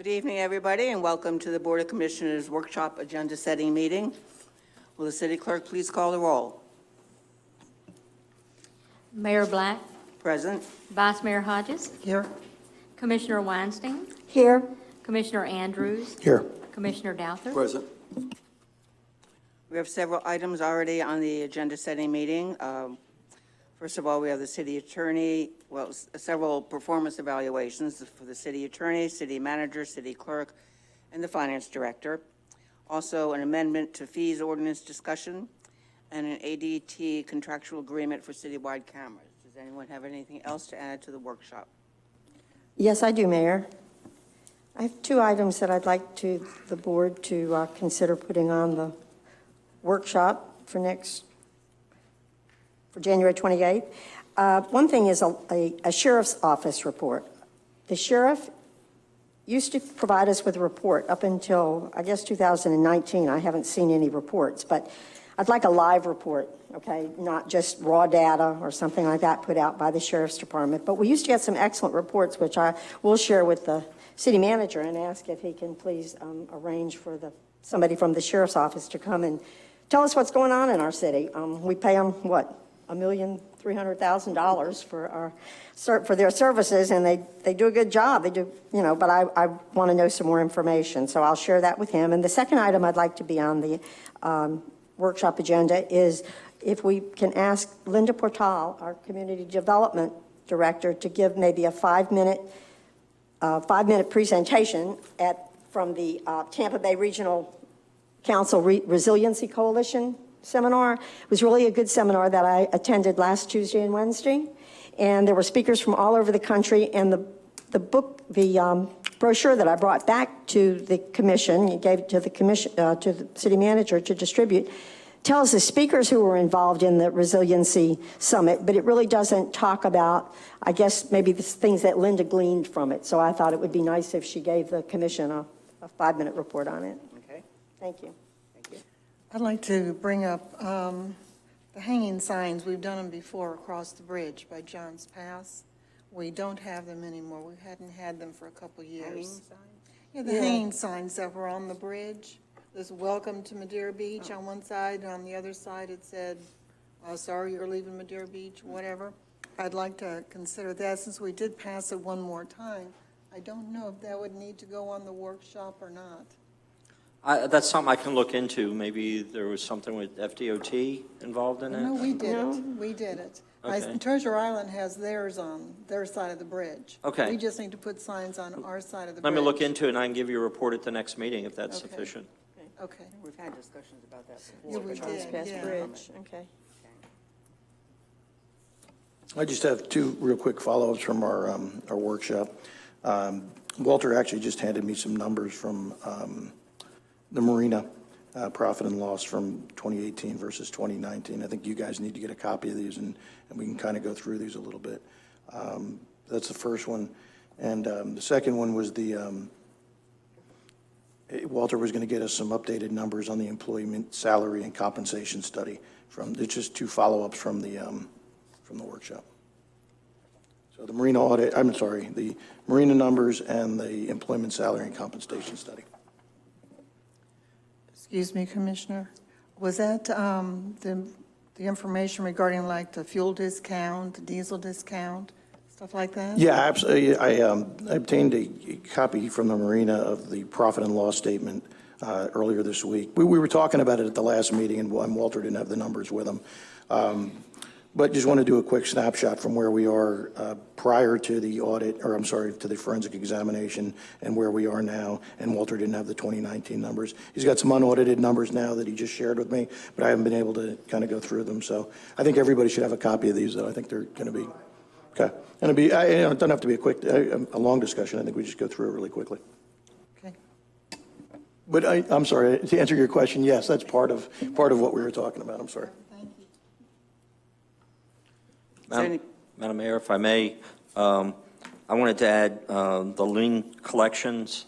Good evening, everybody, and welcome to the Board of Commissioners Workshop Agenda Setting Meeting. Will the City Clerk please call the roll? Mayor Black, Present. Vice Mayor Hodges, Here. Commissioner Weinstein, Here. Commissioner Andrews, Here. Commissioner Douther. Present. We have several items already on the agenda setting meeting. First of all, we have the city attorney, several performance evaluations for the city attorney, city manager, city clerk, and the finance director. Also, an amendment to fees ordinance discussion and an ADT contractual agreement for citywide cameras. Does anyone have anything else to add to the workshop? Yes, I do, Mayor. I have two items that I'd like the board to consider putting on the workshop for January 28th. One thing is a sheriff's office report. The sheriff used to provide us with a report up until, I guess, 2019. I haven't seen any reports, but I'd like a live report, okay, not just raw data or something like that put out by the Sheriff's Department. But we used to get some excellent reports, which I will share with the city manager and ask if he can please arrange for somebody from the Sheriff's Office to come and tell us what's going on in our city. We pay them, what, $1,300,000 for their services, and they do a good job. They do, but I want to know some more information, so I'll share that with him. And the second item I'd like to be on the workshop agenda is if we can ask Linda Portal, our community development director, to give maybe a five-minute presentation from the Tampa Bay Regional Council Resiliency Coalition seminar. It was really a good seminar that I attended last Tuesday and Wednesday, and there were speakers from all over the country. And the brochure that I brought back to the commission, you gave it to the commission to the city manager to distribute, tells the speakers who were involved in the Resiliency Summit, but it really doesn't talk about, I guess, maybe the things that Linda gleaned from it. So I thought it would be nice if she gave the commission a 5-minute report on it. Okay. Thank you. Thank you. I'd like to bring up the hanging signs. We've done them before across the bridge by John's Pass. We don't have them anymore. We hadn't had them for a couple years. Hanging signs? Yeah, the hanging signs that were on the bridge. There's welcome to Madeira Beach on one side, and on the other side it said, sorry you're leaving Madeira Beach, whatever. I'd like to consider that since we did pass it one more time. I don't know if that would need to go on the workshop or not. That's something I can look into. Maybe there was something with FDOT involved in it? No, we did it. We did it. Okay. Treasure Island has theirs on their side of the bridge. Okay. We just need to put signs on our side of the Let bridge. me look into it, and I can give you a report at the next meeting if that's Okay. sufficient. Okay. We've had discussions about that before. Yeah, we but- did. Pass Yeah. Bridge, okay. I just have two real quick follow-ups from our workshop. Walter actually just handed me some numbers from the marina profit and loss from 2018 versus 2019. I think you guys need to get a copy of these, and we can kind of go through these a little bit. That's the first one. And the second one was Walter was going to get us some updated numbers on the employment salary and compensation study. It's just two follow-ups from the workshop. So the marina audit, the marina numbers and the employment salary and compensation study. Excuse me, Commissioner. Was that the information regarding like the fuel discount, the diesel discount, stuff like that? Yeah, absolutely. I obtained a copy from the marina of the profit and loss statement earlier this week. We were talking about it at the last meeting, and Walter didn't have the numbers with him. But just want to do a quick snapshot from where we are prior to the audit, to the forensic examination, and where we are now. And Walter didn't have the 2019 numbers. He's got some unaudited numbers now that he just shared with me, but I haven't been able to kind of go through them. So I think everybody should have a copy of these, though. I think they're going to be, okay. And it doesn't have to be a long discussion. I think we just go through it really quickly. Okay. But I'm sorry, to answer your question, yes, that's part of what we were talking about. I'm sorry. Madam Mayor, if I may, I wanted to add the lien collections.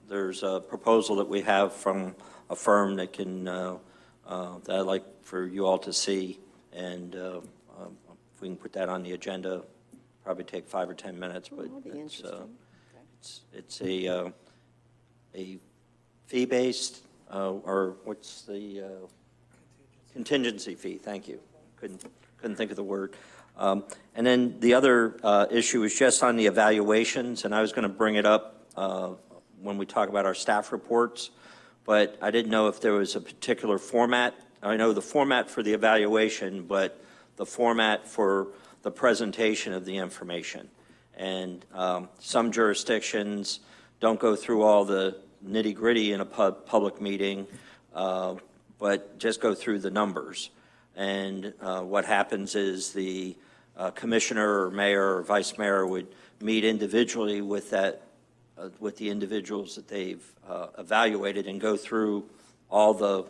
There's a proposal that we have from a firm that that I'd like for you all to see, and if we can put that on the agenda, probably take 5 or 10 minutes, but That'll be it's, interesting. It's a fee-based, or what's the contingency fee? Thank you. Couldn't think of the word. And then the other issue is just on the evaluations, and I was going to bring it up when we talk about our staff reports, but I didn't know if there was a particular format. I know the format for the evaluation, but the format for the presentation of the information. And some jurisdictions don't go through all the nitty-gritty in a public meeting, but just go through the numbers. And what happens is the commissioner or mayor or vice mayor would meet individually with the individuals that they've evaluated and go through all the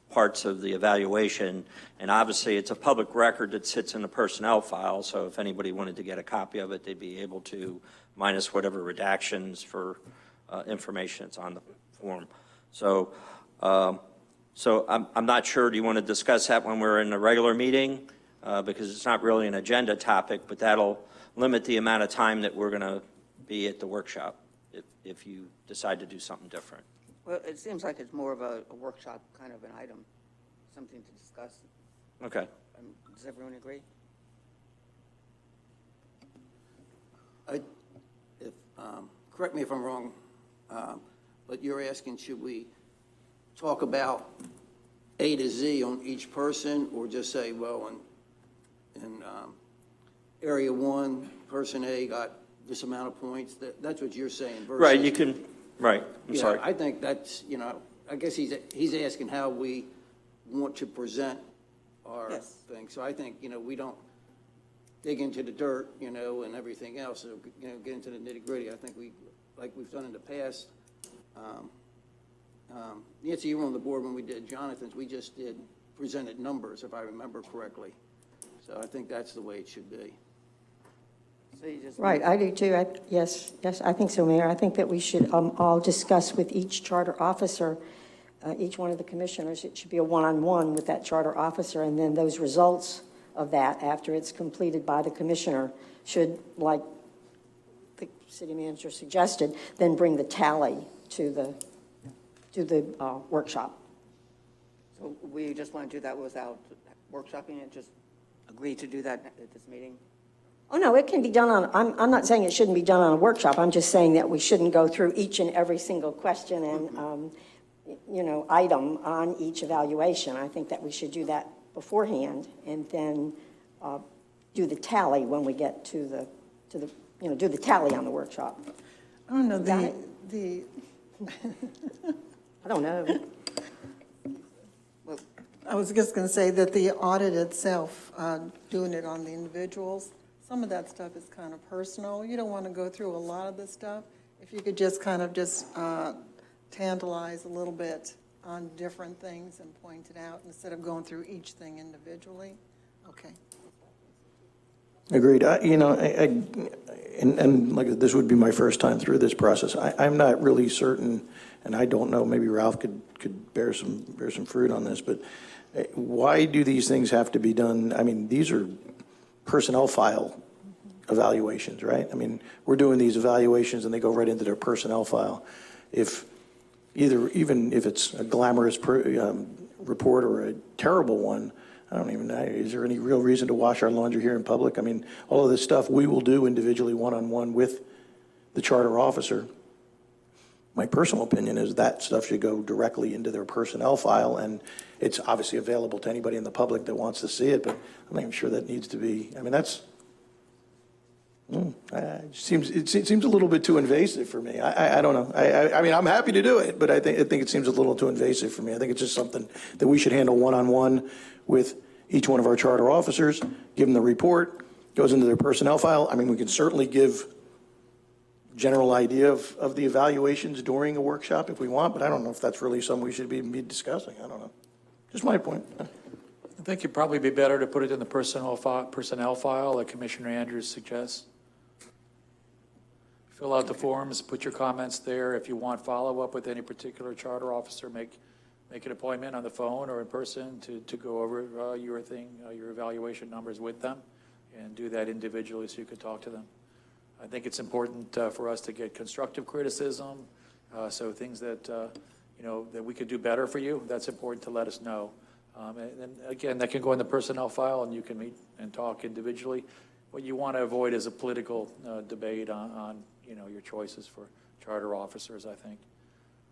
parts of the evaluation. And obviously, it's a public record that sits in the personnel file, so if anybody wanted to get a copy of it, they'd be able to, minus whatever redactions for information that's on the form. So, I'm not sure, do you want to discuss that when we're in a regular meeting? Because it's not really an agenda topic, but that'll limit the amount of time that we're going to be at the workshop if you decide to do something different. Well, it seems like it's more of a workshop kind of an item, something to discuss. Okay. Does everyone agree? Correct me if I'm wrong, but you're asking, should we talk about A to Z on each person, or just say, well, in Area 1, Person A got this amount of points? That's what you're saying versus... Right, you can, right, I'm Yeah, sorry. I think that's, I guess he's asking how we want to present our Yes. thing. So I think, we don't dig into the dirt, and everything else, so, get into the nitty-gritty. I think like we've done in the past. Nancy, you were on the board when we did Jonathan's. We just presented numbers, if I remember correctly. So I think that's the way it should be. So you just Right, I do too. Yes, I think so, Mayor. I think that we should all discuss with each charter officer, each one of the commissioners. It should be a one-on-one with that charter officer, and then those results of that, after it's completed by the commissioner, should, like the city manager suggested, then bring the tally to the workshop. So we just want to do that without workshopping it, just agree to do that at this meeting? Oh, no, it can be done on, I'm not saying it shouldn't be done on a workshop. I'm just saying that we shouldn't go through each and every single question and, item on each evaluation. I think that we should do that beforehand and then do the tally when we get to the do the tally on the workshop. I don't know, Got the I don't know. I was just going to say that the audit itself, doing it on the individuals, some of that stuff is kind of personal. You don't want to go through a lot of this stuff. If you could just kind of tantalize a little bit on different things and point it out instead of going through each thing individually. Okay. Agreed. And like, this would be my first time through this process. I'm not really certain, and I don't know, maybe Ralph could bear some fruit on this, but why do these things have to be done? I mean, these are personnel file evaluations, right? I mean, we're doing these evaluations and they go right into their personnel file. Even if it's a glamorous report or a terrible one, I don't even know, is there any real reason to wash our laundry here in public? I mean, all of this stuff we will do individually, one-on-one with the charter officer. My personal opinion is that stuff should go directly into their personnel file, and it's obviously available to anybody in the public that wants to see it, but I'm not even sure that needs to be, I mean, it seems a little bit too invasive for me. I don't know. I mean, I'm happy to do it, but I think it seems a little too invasive for me. I think it's just something that we should handle one-on-one with each one of our charter officers, give them the report, goes into their personnel file. I mean, we can certainly give general idea of the evaluations during a workshop if we want, but I don't know if that's really something we should be discussing. I don't know. Just my point. I think it'd probably be better to put it in the personnel file, like Commissioner Andrews suggests. Fill out the forms, put your comments there. If you want follow-up with any particular charter officer, make an appointment on the phone or in person to go over your evaluation numbers with them, and do that individually so you can talk to them. I think it's important for us to get constructive criticism, so things that, that we could do better for you, that's important to let us know. And again, that can go in the personnel file, and you can meet and talk individually. What you want to avoid is a political debate on your choices for charter officers, I think.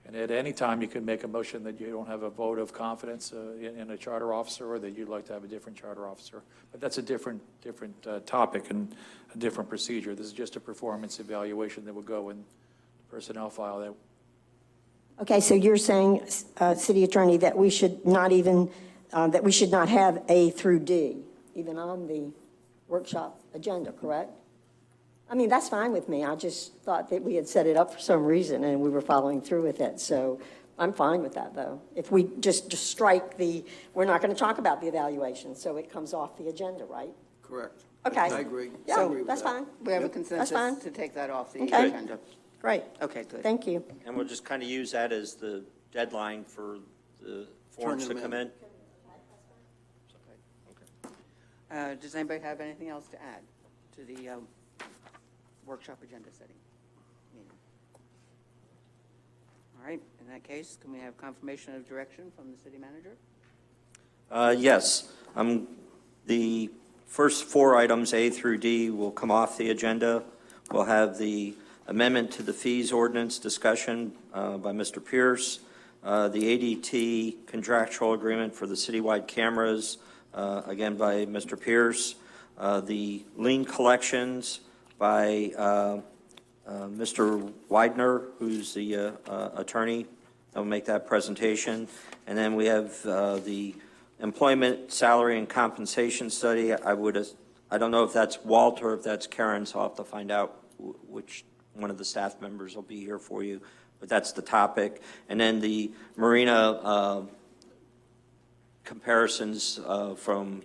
And at any time, you can make a motion that you don't have a vote of confidence in a charter officer, or that you'd like to have a different charter officer. But that's a different topic and a different procedure. This is just a performance evaluation that would go in the personnel file. Okay, so you're saying, City Attorney, that we should not even, that we should not have A through D, even on the workshop agenda, correct? I mean, that's fine with me. I just thought that we had set it up for some reason and we were following through with it. So I'm fine with that, though. If we just strike we're not going to talk about the evaluation, so it comes off the agenda, right? Correct. Okay. I agree. Yeah, I agree with that's that. fine. We have a That's consensus fine. to take that off the Okay. agenda. Great. Okay, good. Thank you. And we'll just kind of use that as the deadline for the forms to Turn them come in. Okay. Does anybody have anything else to add to the workshop agenda setting meeting? All right, in that case, can we have confirmation of direction from the city manager? Yes. The first 4 items, A through D, will come off the agenda. We'll have the amendment to the fees ordinance discussion by Mr. Pierce, the ADT contractual agreement for the citywide cameras, again by Mr. Pierce, the lien collections by Mr. Widener, who's the attorney that will make that presentation. And then we have the employment, salary, and compensation study. I don't know if that's Walt or if that's Karen, so I'll have to find out which one of the staff members will be here for you, but that's the topic. And then the marina comparisons from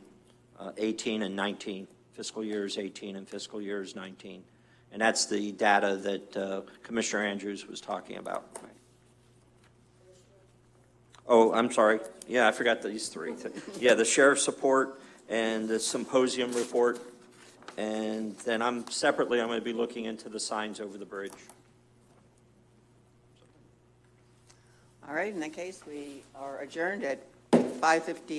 18 and 19, fiscal years 18 and fiscal years 19. And that's the data that Commissioner Andrews was talking about. Oh, I'm sorry. Yeah, I forgot these 3. Yeah, the sheriff's report and the symposium report. And then I'm going to be looking into the signs over the bridge. All right, in that case, we are adjourned at 5:58.